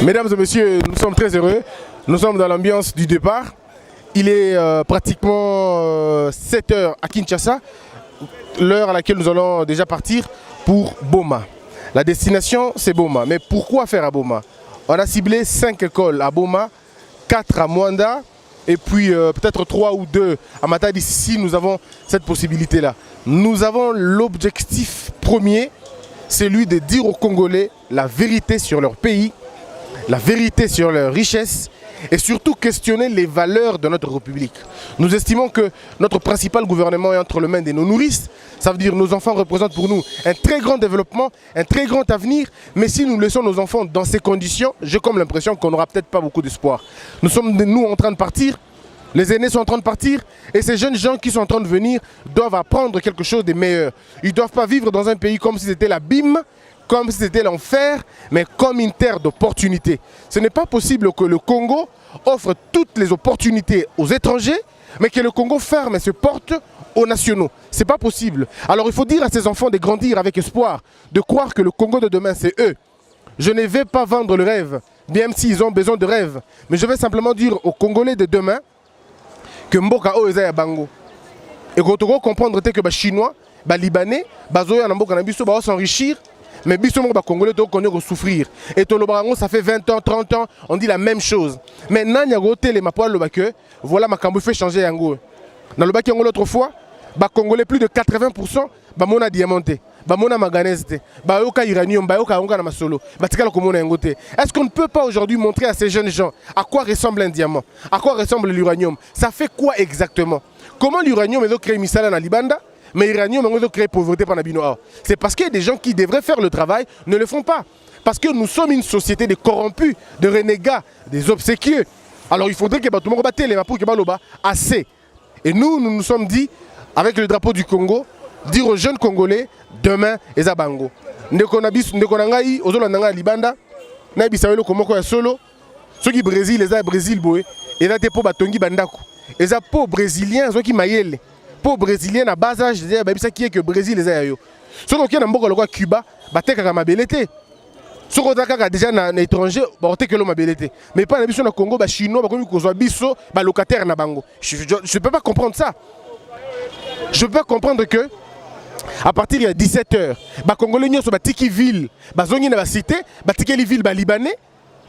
Mesdames et messieurs, nous sommes très heureux. Nous sommes dans l'ambiance du départ. Il est pratiquement 7 heures à Kinshasa, l'heure à laquelle nous allons déjà partir pour Boma. La destination, c'est Boma. Mais pourquoi faire à Boma? On a ciblé 5 écoles à Boma, 4 à Mwanda, et puis peut-être 3 ou 2 à Matadi. Ici, nous avons cette possibilité-là. Nous avons l'objectif premier, celui de dire aux Congolais la vérité sur leur pays, la vérité sur leurs richesses et surtout questionner les valeurs de notre République. Nous estimons que notre principal gouvernement est entre les mains de nos nourrices. Ça veut dire que nos enfants représentent pour nous un très grand développement, un très grand avenir. Mais si nous laissons nos enfants dans ces conditions, j'ai comme l'impression qu'on n'aura peut-être pas beaucoup d'espoir. Nous sommes, nous, en train de partir. Les aînés sont en train de partir et ces jeunes gens qui sont en train de venir doivent apprendre quelque chose de meilleur. Ils ne doivent pas vivre dans un pays comme si c'était l'abîme, comme si c'était l'enfer, mais comme une terre d'opportunités. Ce n'est pas possible que le Congo offre toutes les opportunités aux étrangers, mais que le Congo ferme ses portes aux nationaux. Ce n'est pas possible. Alors il faut dire à ces enfants de grandir avec espoir, de croire que le Congo de demain, c'est eux. Je ne vais pas vendre le rêve, même s'ils ont besoin de rêve, mais je vais simplement dire aux Congolais de demain que Mboka o eza ya bango. Et quand on comprendre que les Chinois, les Libanais, vont s'enrichir, mais les Congolais vont souffrir. Et ça fait 20 ans, 30 ans, on dit la même chose. Maintenant, il y a les mapois que voilà ma cambo fait changer yango. Dans le bac l'autre fois, les Congolais plus de 80% bamona diamanté, bamona manganèse, bayoka uranium, bayoka onga na masolo, batikala komona yangote. Est-ce qu'on ne peut pas aujourd'hui montrer à ces jeunes gens à quoi ressemble un diamant, à quoi ressemble l'uranium? Ça fait quoi exactement? Comment l'uranium est créé misala na Libanda? Mais l'uranium est créé pauvreté par Nabino. C'est parce que des gens qui devraient faire le travail ne le font pas. Parce que nous sommes une société de corrompus, de renégats, des obséquieux. Alors il faudrait que tout le monde batte les mapous qui baloba assez. Et nous nous sommes dit, avec le drapeau du Congo, dire aux jeunes Congolais, demain, Eza Bango. Ndekonangai, Ozolandanga Libanda, Naibisawelo Komoko ya solo, ceux qui Brésil, Eza Brésil boé, et là, pour Batongi Bandaku. Eza pour Brésiliens, ceux qui maïel. Pour Brésiliens, à bas âge, ça qui est que Brésil, les aïeux. Ceux qui ont un Cuba, Batek à ma belleté. Ceux qui ont déjà un étranger, Batek à ma belleté. Mais pas la Congo, Chinois, Bisso, locataire na Bango. Je ne peux pas comprendre ça. Je peux pas comprendre que à partir de 17h, les Congolais sont Tiki ville, Bazongi na cité, Tiki ville libanais.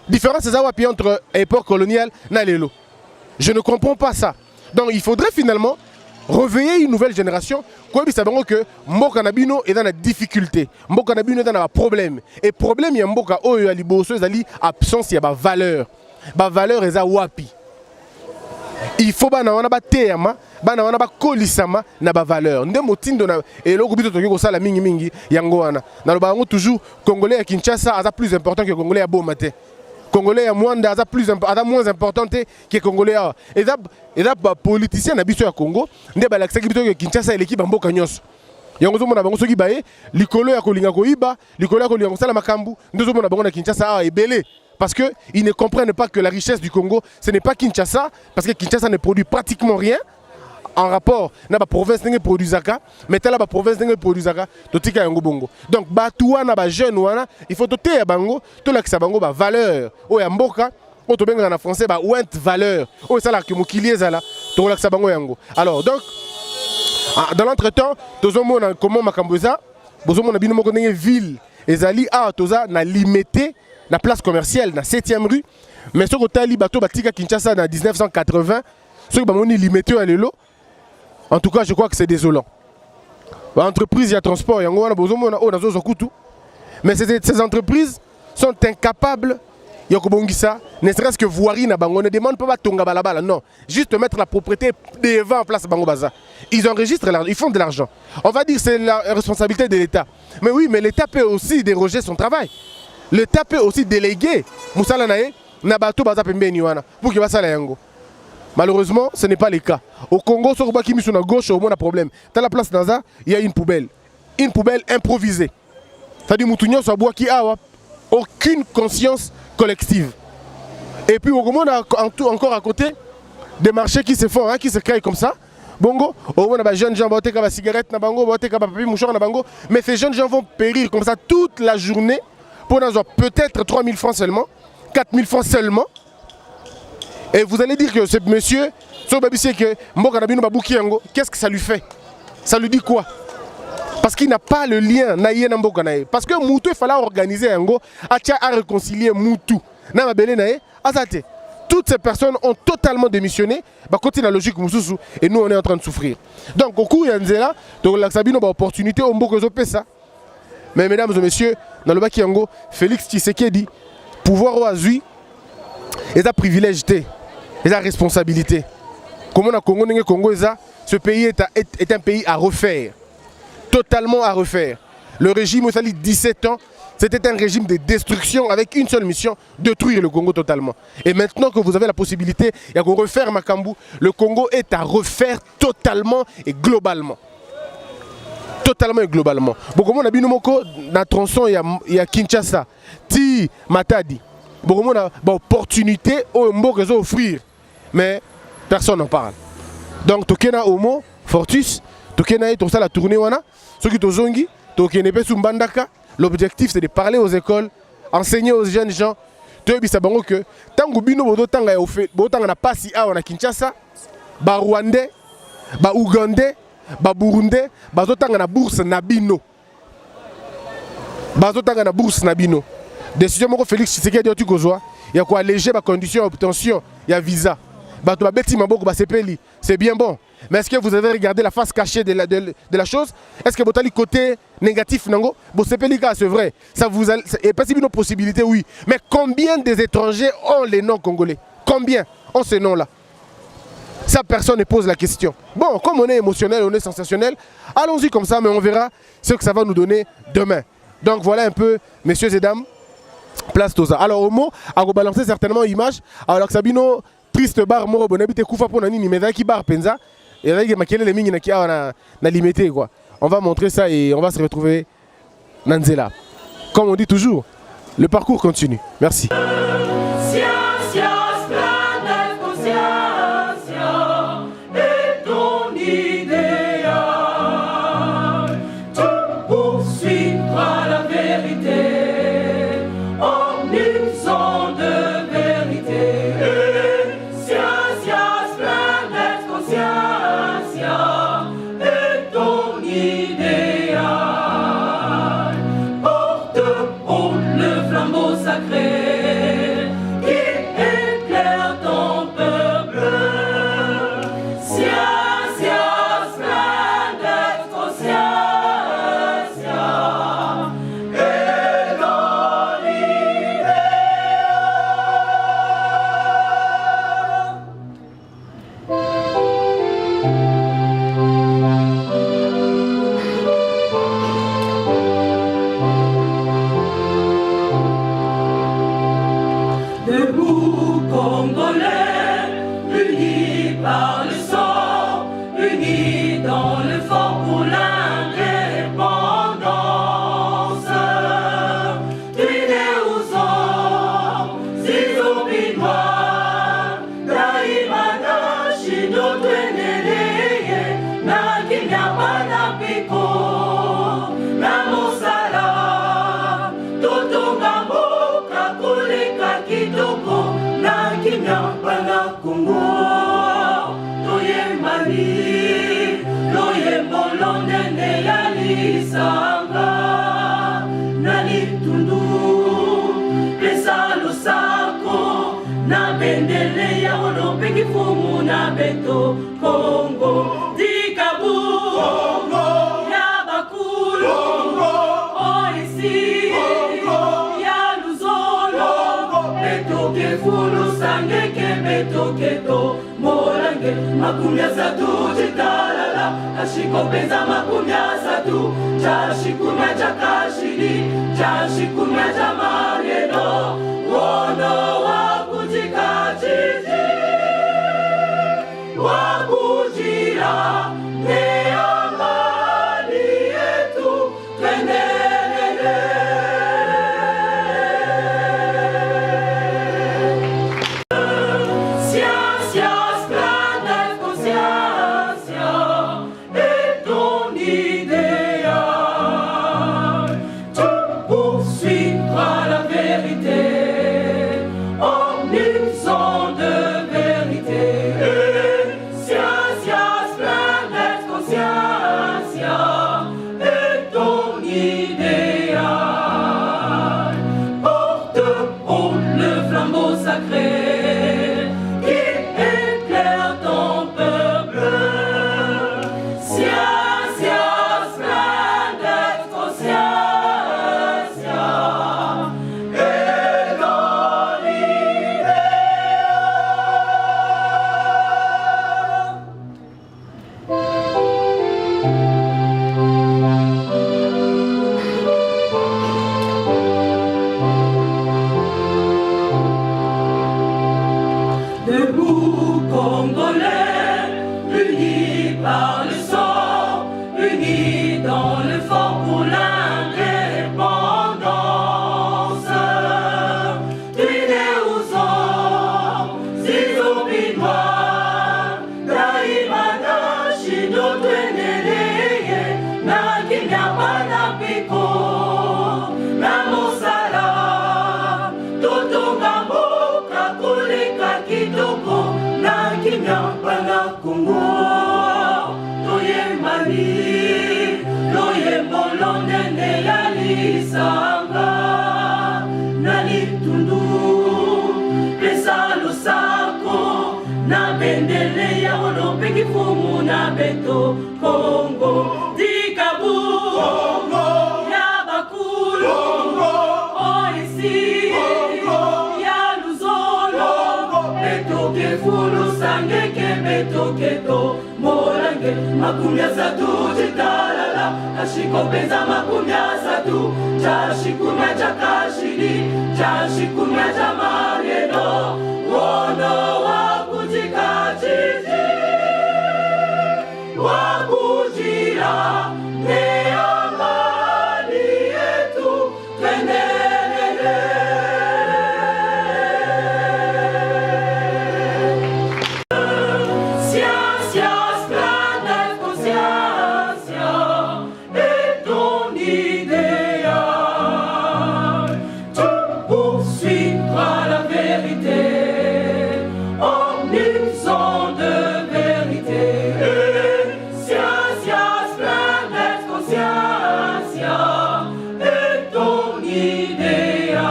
Différence c'est entre époque coloniale et Lelo. Je ne comprends pas ça. Donc il faudrait finalement réveiller une nouvelle génération qui sait que Mboka Nabino est dans la difficulté. Mboka Nabino est dans un problème. Et le problème, il y a Mboka Oyo Aliboso, il y a absence, il y a valeur. La valeur est à wapi. Il faut que nous ayons des termes, des colisama, des valeurs. Nous avons et le groupe de ça la mingi mingi yangoana. Nous avons toujours Congolais à Kinshasa est plus important que Congolais à Bomate. Congolais à Mwanda est moins important que Congolais à. Et là, les politiciens n'habitent au Congo. Nous avons l'accès que Kinshasa est l'équipe en Mboka Nyos. Yango mona bango soki baye likolo ya kolinga koiba, likolo ya kolinga kosala makambu, ndezo mona bango na Kinshasa est belé. Parce qu'ils ne comprennent pas que la richesse du Congo, ce n'est pas Kinshasa, parce que Kinshasa ne produit pratiquement rien en rapport avec la province qui produit Zaka, mais la province qui produit Zaka, totika yango bongo. Donc, batouana ba jeune wana, il faut toter ya bango, to la kisa bango ba valeur. O ya mboka, o to benga na français ba ouent valeur. O ça la ki mokilié zala, to la kisa bango yango. Alors, donc dans l'entretemps, tozomona comment makamboza, bozomona bino moko ndenge ville ezali a toza na limité la place commerciale, dans la 7e rue. Mais ce que tu bateau batika Kinshasa en 1980, ce qui est limité à l'élo, en tout cas, je crois que c'est désolant. L'entreprise, il y a transport, il y a mais ces entreprises sont incapables, ne serait-ce que voirie, on ne demande pas Tonga Balabala, non. Juste mettre la propriété devant en place Bango Baza. Ils enregistrent, ils font de l'argent. On va dire que c'est la responsabilité de l'État. Mais oui, mais l'État peut aussi déroger son travail. L'État peut aussi déléguer Moussala Nae, Nabato Baza Pembeni wana pour qu'il va ça yango. Malheureusement, ce n'est pas le cas. Au Congo, sur qui mis sur la gauche, au moins un problème. Dans la place Naza, il y a une poubelle improvisée. C'est-à-dire Moutounion sur bois qui a aucune conscience collective. Et puis au monde encore à côté des marchés qui se font, qui se créent comme ça. Bongo, au moins les jeunes gens vont avoir des cigarettes na bango, vont avoir papier mouchoir na bango, mais ces jeunes gens vont périr comme ça toute la journée pour peut-être 3000 francs seulement. 4000 francs seulement. Et vous allez dire que ce monsieur, qu'est-ce que ça lui fait? Ça lui dit quoi? Parce qu'il n'a pas le lien. Parce que Moutou, il fallait organiser un go à réconcilier Moutou. Toutes ces personnes ont totalement démissionné. Continue la logique et nous on est en train de souffrir. Donc au cours de là, il opportunité au ça. Mais mesdames et messieurs, dans le bas Kiango, Félix Tshisekedi, pouvoir au Azui, et sa privilège, et sa responsabilité. Comme on a Congo, ce pays est un pays à refaire. Totalement à refaire. Le régime Ossali, 17 ans, c'était un régime de destruction avec une seule mission, détruire le Congo totalement. Et maintenant que vous avez la possibilité de refaire Makambu, le Congo est à refaire totalement et globalement. Totalement et globalement. Bon, comme on a vu dans le tronçon, il y a Kinshasa, Ti, Matadi. Bon, comme on a une opportunité à offrir. Mais personne n'en parle. Donc, Tokena Homo, Fortus, Tokena est la tournée. Ceux qui sont zongi, Tokena est Mbandaka. L'objectif, c'est de parler aux écoles, enseigner aux jeunes gens. Tu sais que tant que bino bodo tanga na pasi a na Kinshasa, ba Rwandais, ba Ougandais, ba Burundais, bazo tanga na bourse na bino. Bazo tanga na bourse na bino. Décision moko Félix Tshisekedi a dit kozwa, il y a quoi alléger ba condition d'obtention, il y a visa. Bato ba beti maboko ba sepeli, c'est bien bon. Mais est-ce que vous avez regardé la face cachée de la chose? Est-ce que vous avez le côté négatif? Bon, c'est vrai. Ça vous a, et pas si une possibilité, oui. Mais combien des étrangers ont les noms congolais? Combien ont ces noms-là? Ça, personne ne pose la question. Bon, comme on est émotionnel, on est sensationnel, allons-y comme ça, mais on verra ce que ça va nous donner demain. Donc voilà un peu, messieurs et dames, place Toza. Alors, au mot, à rebalancer certainement l'image, alors que Sabino, triste bar, moro, bonabite, koufa pour nani, mais qui bar penza. Et avec les mines qui a limité quoi. On va montrer ça et on va se retrouver Nanzela. Comme on dit toujours, le parcours continue. Merci. Congo, Dikabu, Congo, Yabakulu, Congo, Oisi, Congo, Yaluzolo, Congo, Betoke Fulu Sangeke, Betoke To, Morange, Makumya Satu, Chitalala, Ashiko Peza Makumya Satu, Chashikumya Chakashiri, Chashikumya Chamareno, Wono Wakujika Chichi. Wakujira neamani yetu twendelele. Science, planète conscience est ton idéal. Tu poursuivras la vérité flambeau sacré qui éclaire ton peuple. Sia, sia, splendid, sia, sia, et dans l'idée. Debout Congolais, unis par le sang, unis dans l'effort pour l'indépendance. Tuinés aux hommes, si obinois, daimana shino tueneleye, na kinyapana piko, na mosala, totonga mboka koleka kitoko, na kinyapana Kongo, toyembani, loyembo lonene ya lisanga, na litundu, pesa losako, na bendele ya olopeki fumu na beto Kongo, dikabu, Kongo, ya bakulu, Kongo, oisi, Kongo, ya luzolo, beto ke fulu sange ke beto ke to morange, makumya satu jitalala, ashiko peza makumya satu, chashikumya chakashiri, chashikumya chamageno, wono wakujika chichi, wakujira ne amani yetu twendelele. Scientia, splendid conscientia, est ton idéal. Tu poursuivras la vérité en usant de vérité. Scientia, splendid conscientia, est ton idéal.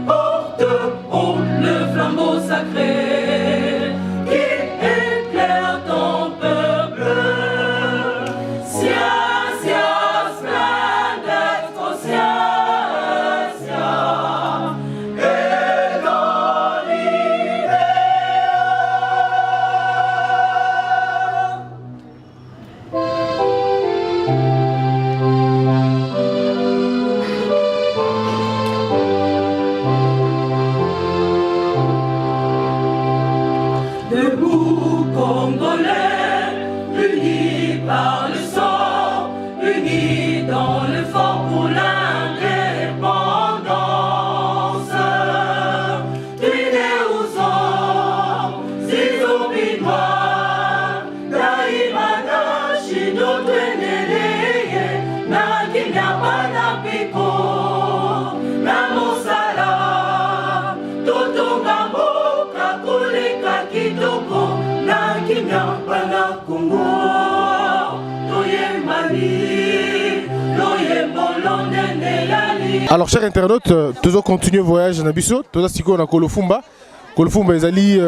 Porte haut le flambeau sacré qui éclaire ton peuple. Sia, sia, splendid conscientia, et dans l'idéal. Debout Congolais, unis par le sang, unis dans l'effort pour l'indépendance. Tuinés aux hommes, si obinois, daimana shino tueneleye, na kinyapana piko, na mosala, totonga mboka koleka kitoko, na kinyapana Kongo, toyembani, loyembo lonene ya li. Alors, chers internautes, toujours continuer le voyage dans Bisso. Toujours si on a Kolofumba. Kolofumba, ils allaient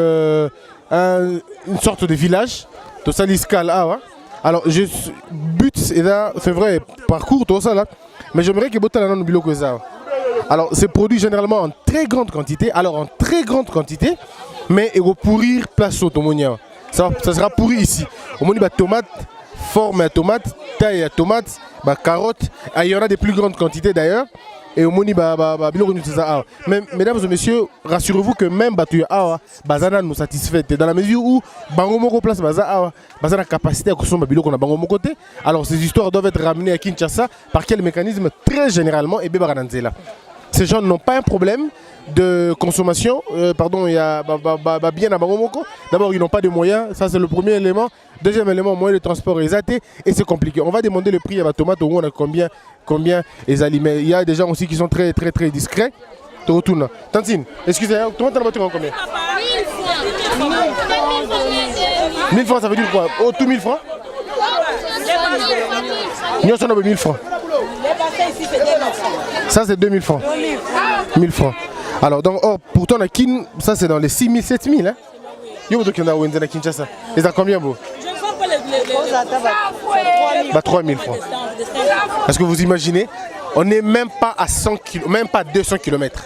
une sorte de village. Tout ça, l'escale. Alors, but, c'est vrai, parcours, tout ça là. Mais j'aimerais que Botan ait un bilo que ça. Alors, c'est produit généralement en très grande quantité. Alors, en très grande quantité, mais il va pourrir place au tomonia. Ça sera pourri ici. Au moins, il y a tomate, forme à tomate, taille à tomate, carotte. Il y en a des plus grandes quantités d'ailleurs. Et au moni mais mesdames et messieurs, rassurez-vous que même Batuya Awa, Bazana nous satisfait. Dans la mesure où Bangomoko place Baza Bazana capacité à consommer Biloko na Bangomoko côté. Alors ces histoires doivent être ramenées à Kinshasa par quel mécanisme? Très généralement et Bebarananzela. Ces gens n'ont pas un problème de consommation, il y a bien à Bangomoko. D'abord, ils n'ont pas de moyens, ça c'est le premier élément. Deuxième élément, moyen de transport est athée et c'est compliqué. On va demander le prix à la tomate, on a combien les aliments. Il y a des gens aussi qui sont très discrets. Tantine, excusez-moi, tomate à la voiture en combien? 1000 francs, ça veut dire quoi? Oh, tout 1000 francs? Nous sommes à 1000 francs. Ça c'est 2000 francs. 1000 francs. Alors, donc, pourtant, la Kin, ça c'est dans les 6 000, 7 000. Hein? Yo, vous avez à Kinshasa. Et ça combien, vous? Je ne sens pas les 3 000 francs. Est-ce que vous imaginez? On n'est même pas à 100 km, même pas à 200 km.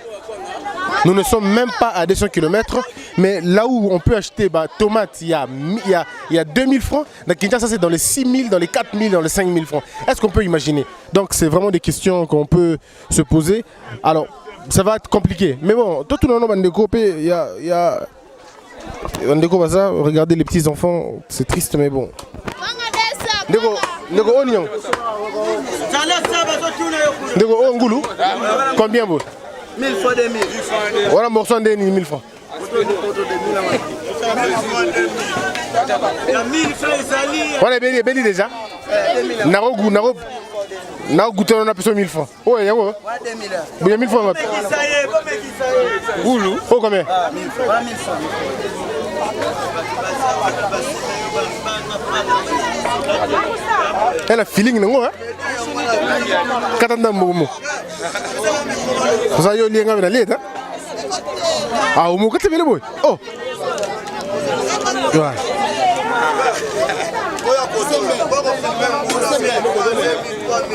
Nous ne sommes même pas à 200 km, mais là où on peut acheter tomates, il y a 2 000 francs. Dans Kinshasa, c'est dans les 6 000, dans les 4 000, dans les 5 000 francs. Est-ce qu'on peut imaginer? Donc, c'est vraiment des questions qu'on peut se poser. Alors, ça va être compliqué. Mais bon, tout le monde va découper. Il y a regardez les petits enfants, c'est triste, mais bon. Combien vous? 1000 fois 2000. Voilà, morceau de 1000 francs. Voilà, béni déjà. Naro goûté, on a besoin de 1000 francs. Ouais, ouais. Il y a 1000 francs. Goulou. Oh, combien? 1000 francs. Elle a feeling, non? Katanda Momo. Vous avez eu lien avec la lettre? Ah, au Moka, tu veux le boy? Oh!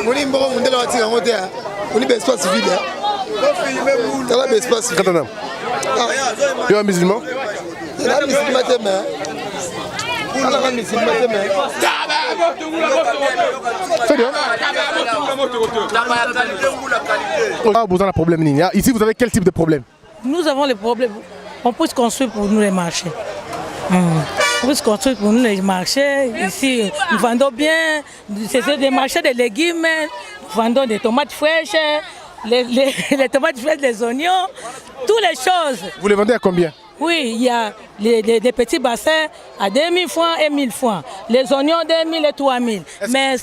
On est bon, on est là, on est là. On est espace vide. Tu as l'espace. Katanda. Tu es un musulman? Tu es un musulman. C'est bien. Vous avez un problème. Ici, vous avez quel type de problème? Nous avons les problèmes. On peut se construire pour nous les marchés. On peut se construire pour nous les marchés. Ici, nous vendons bien. C'est des marchés de légumes. Nous vendons des tomates fraîches, les tomates fraîches, les oignons, toutes les choses. Vous les vendez à combien? Oui, il y a des petits bassins à 2000 francs et 1000 francs. Les oignons 2000 et 3000. Mais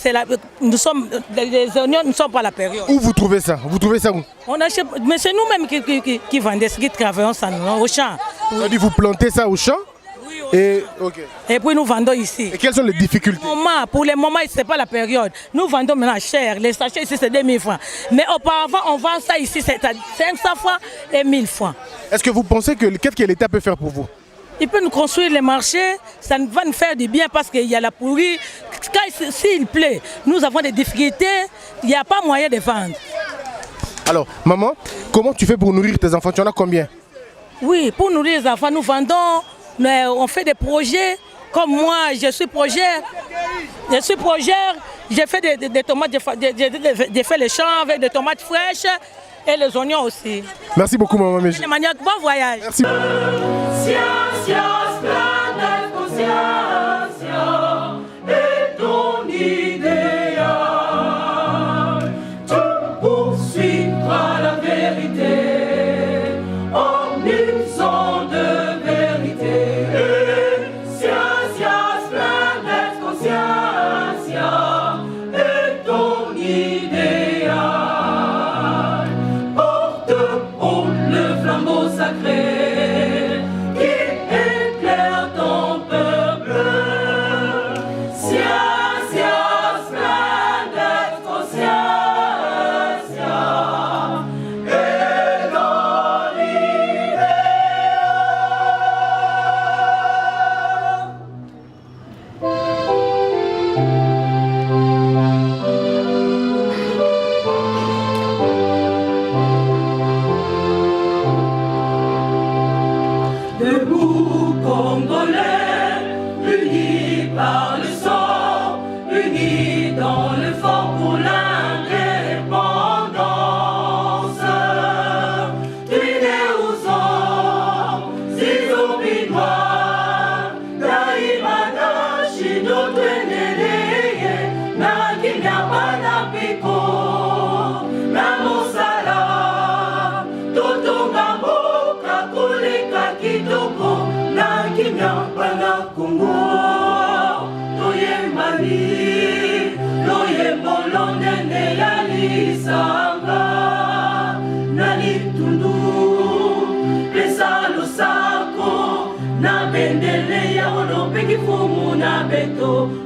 les oignons ne sont pas la période. Où vous trouvez ça? Vous trouvez ça où? Mais c'est nous-mêmes qui vendons, qui travaillons ça au champ. Ça veut dire vous plantez ça au champ? Oui, et puis nous vendons ici. Et quelles sont les difficultés? Pour le moment, ce n'est pas la période. Nous vendons maintenant cher. Les sachets ici, c'est 2000 francs. Mais auparavant, on vend ça ici, c'est à 500 francs et 1000 francs. Est-ce que vous pensez que qu'est-ce que l'État peut faire pour vous? Il peut nous construire les marchés, ça va nous faire du bien parce qu'il y a la pourrie. S'il plaît, nous avons des difficultés, il n'y a pas moyen de vendre. Alors, maman, comment tu fais pour nourrir tes enfants? Tu en as combien? Oui, pour nourrir les enfants, nous vendons, on fait des projets. Comme moi, je suis progère. J'ai fait des tomates, j'ai fait les champs avec des tomates fraîches et les oignons aussi. Merci beaucoup, maman. Bon voyage. Merci.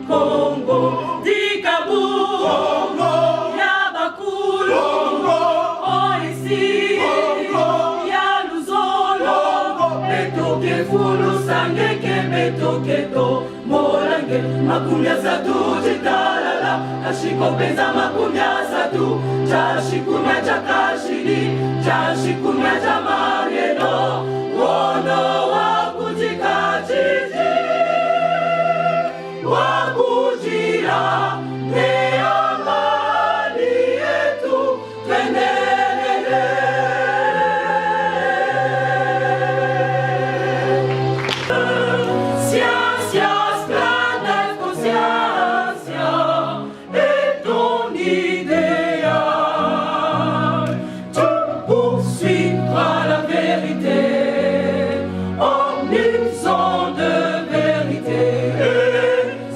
Congo, Dikabu, Congo, Yabakulu, Congo, Oisi, Congo, Betoke fulu sange kembe toketo molange makumya satu jitalala ashiko penza makumya satu chashikumya chakashiri chashikumya chamarieno wono wakujikachiji wakujira neamani yetu twendelele. Science, planète, conscience est ton idéal. Tu poursuivras la vérité en usant de vérité.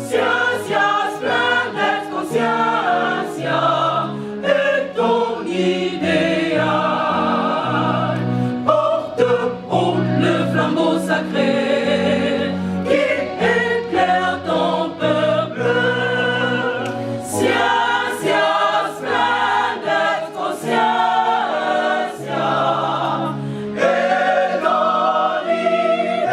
Science, planète, conscience est ton idéal. Porte haut le flambeau sacré qui éclaire ton peuple. Science, planète, conscience est ton idéal.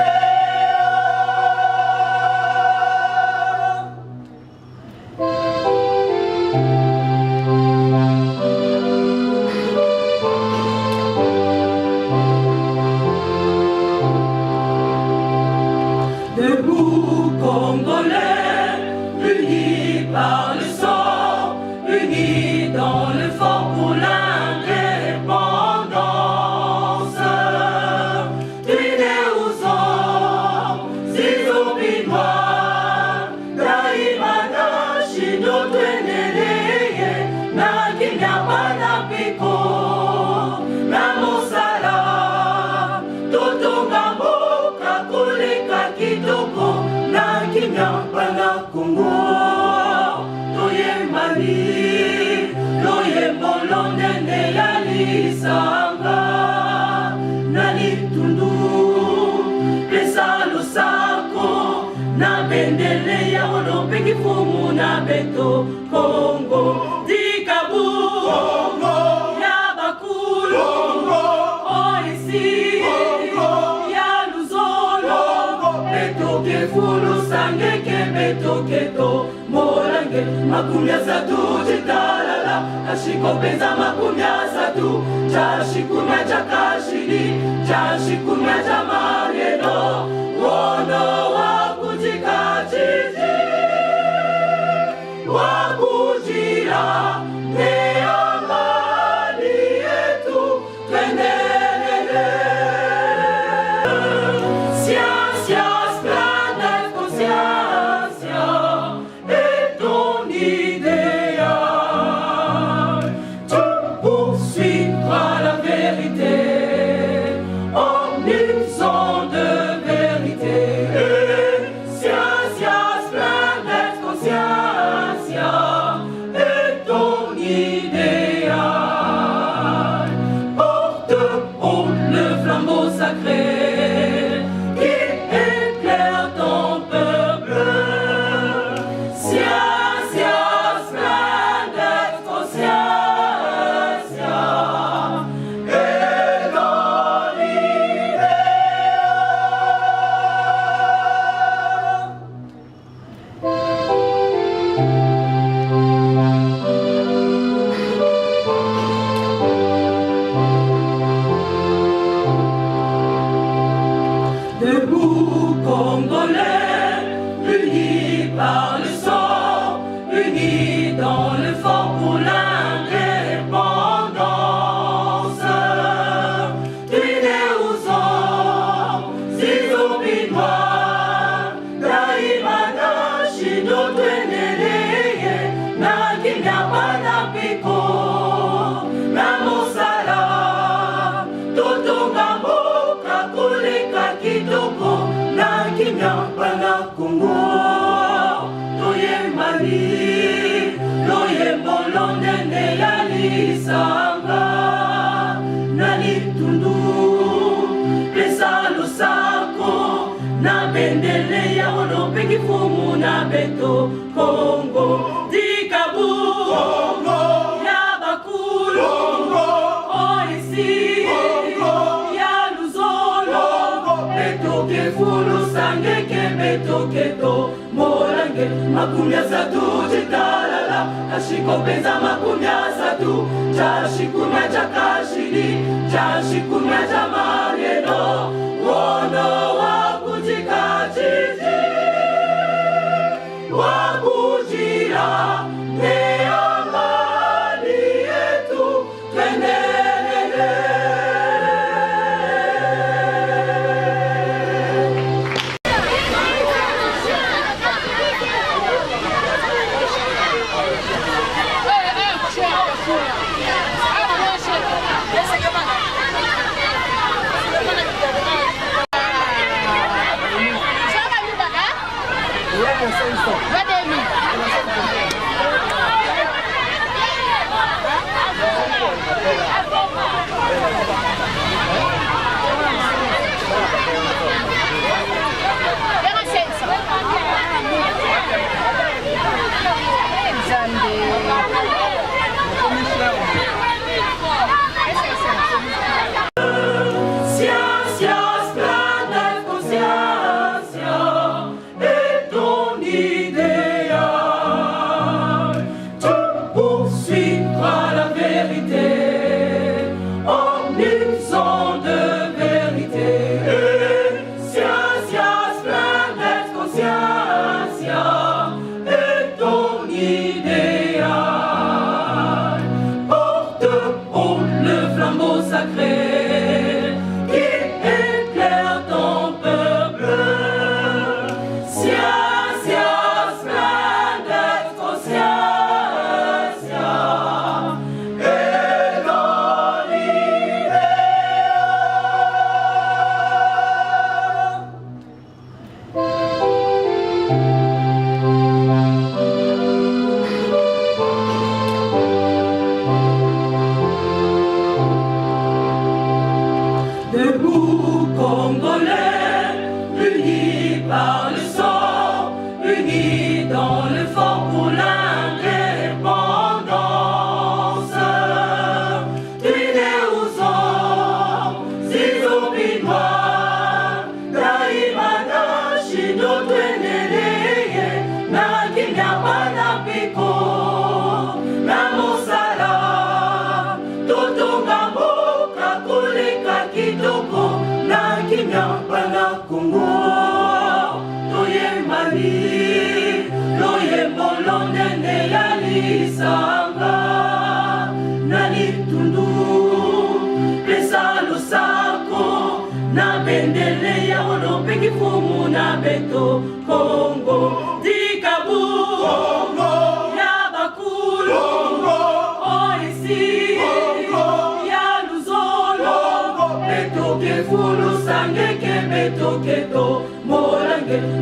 Debout Congolais, unis par le sang, unis dans le fort pour l'indépendance. Tués aux hommes, ces opinois, daimana shino tweneleye, na kimya bana piko, na mosala, totonga mboka koleka kitoko, na kimya bana Kongo, toyembani, toyembolo nene ya lisanga, na litundu, pesa losako, na bendele ya olopeki fumu na beto Kongo, dikabu, Kongo, ya bakulu, Kongo, oisi, Kongo, ya luzolo, betoke fulu sange kembe toketo molange makumya satu jitalala ashiko penza makumya satu chashikumya chakashiri chashikumya chamarieno wono wakujikachiji wakujira neamani yetu twendelele. Science, planète, conscience est ton idéal. Tu poursuivras la vérité en usant de vérité. Science, planète, conscience est ton idéal. Porte haut le flambeau sacré qui éclaire ton peuple. Science, planète, conscience est ton idéal. Debout Congolais, unis par le sang, unis dans le fort pour l'indépendance. Tués aux hommes, ces opinois, daimana shino tweneleye, na kimya bana piko, na mosala, totonga mboka koleka kitoko, na kimya bana Kongo, toyembani, toyembolo nene ya lisanga, na litundu, pesa losako, na bendele ya olopeki fumu na beto Kongo, dikabu, Kongo, ya bakulu, Kongo, oisi, Kongo, ya luzolo, Kongo, betoke fulu sangeke betoke to morange makumya satu chitalala ashiko penza makumya satu chashikumya chakashiri chashikumya chamareno wono wakujikachiji wakujira neamani yetu twendelele.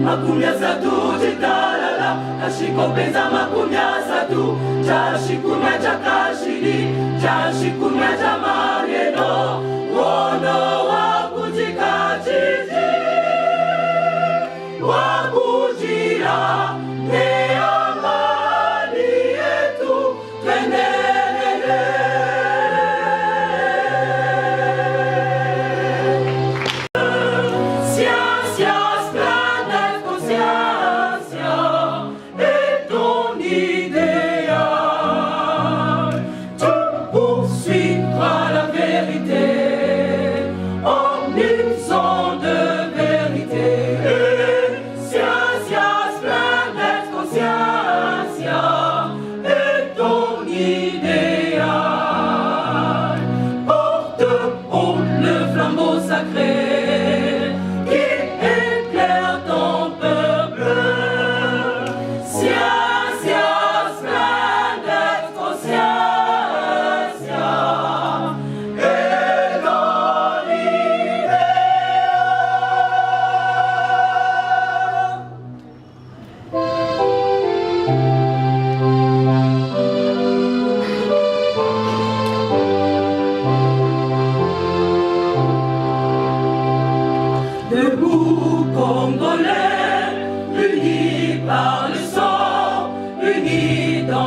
Makumya satu chitalala ashiko penza makumya satu chashikumya chakashiri chashikumya chamareno wono wakujikachiji wakujira neamani yetu twendelele.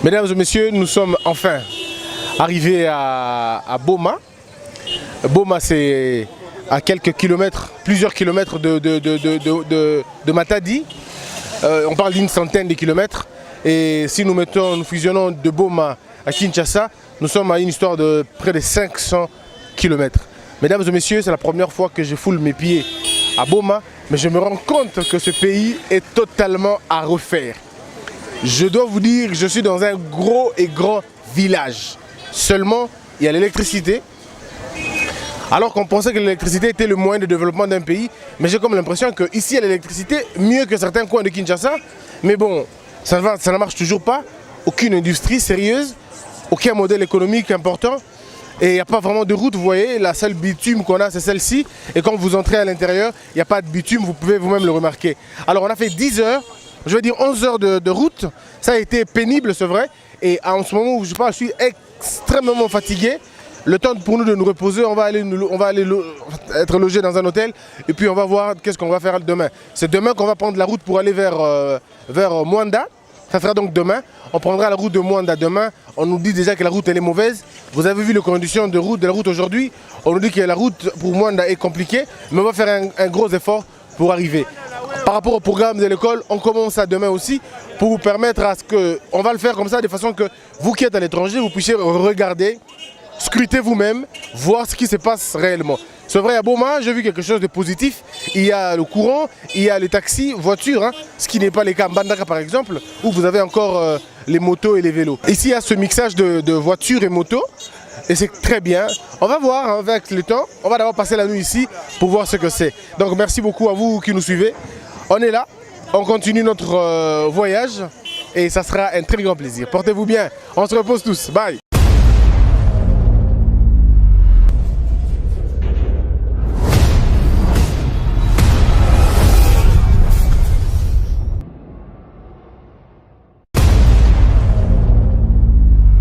Mesdames et messieurs, nous sommes enfin arrivés à Boma. Boma, c'est à quelques kilomètres, plusieurs kilomètres de Matadi. On parle d'une centaine de kilomètres. Et si nous fusionnons de Boma à Kinshasa, nous sommes à une histoire de près de 500 kilomètres. Mesdames et messieurs, c'est la première fois que je foule mes pieds à Boma, mais je me rends compte que ce pays est totalement à refaire. Je dois vous dire que je suis dans un gros et grand village. Seulement, il y a l'électricité. Alors qu'on pensait que l'électricité était le moyen de développement d'un pays, mais j'ai comme l'impression qu'ici, il y a l'électricité mieux que certains coins de Kinshasa. Mais bon, ça ne marche toujours pas. Aucune industrie sérieuse, aucun modèle économique important. Et il n'y a pas vraiment de route, vous voyez, la seule bitume qu'on a, c'est celle-ci. Et quand vous entrez à l'intérieur, il n'y a pas de bitume, vous pouvez vous-même le remarquer. Alors on a fait 10 heures, je vais dire 11 heures de route. Ça a été pénible, c'est vrai. Et en ce moment où je parle, je suis extrêmement fatigué. Le temps pour nous de nous reposer, on va aller être logé dans un hôtel et puis on va voir qu'est-ce qu'on va faire demain. C'est demain qu'on va prendre la route pour aller vers Mwanda. Ça sera donc demain. On prendra la route de Mwanda demain. On nous dit déjà que la route elle est mauvaise. Vous avez vu les conditions de la route aujourd'hui. On nous dit que la route pour Mwanda est compliquée, mais on va faire un gros effort pour arriver. Par rapport au programme de l'école, on commence à demain aussi pour vous permettre à ce que... On va le faire comme ça de façon que vous qui êtes à l'étranger, vous puissiez regarder, scruter vous-même, voir ce qui se passe réellement. C'est vrai, à Boma, j'ai vu quelque chose de positif. Il y a le courant, il y a les taxis, voitures, ce qui n'est pas le cas à Mbandaka par exemple, où vous avez encore les motos et les vélos. Ici, il y a ce mixage de voitures et motos, et c'est très bien. On va voir avec le temps, on va d'abord passer la nuit ici pour voir ce que c'est. Donc merci beaucoup à vous qui nous suivez. On est là, on continue notre voyage, et ça sera un très grand plaisir. Portez-vous bien, on se repose tous, bye.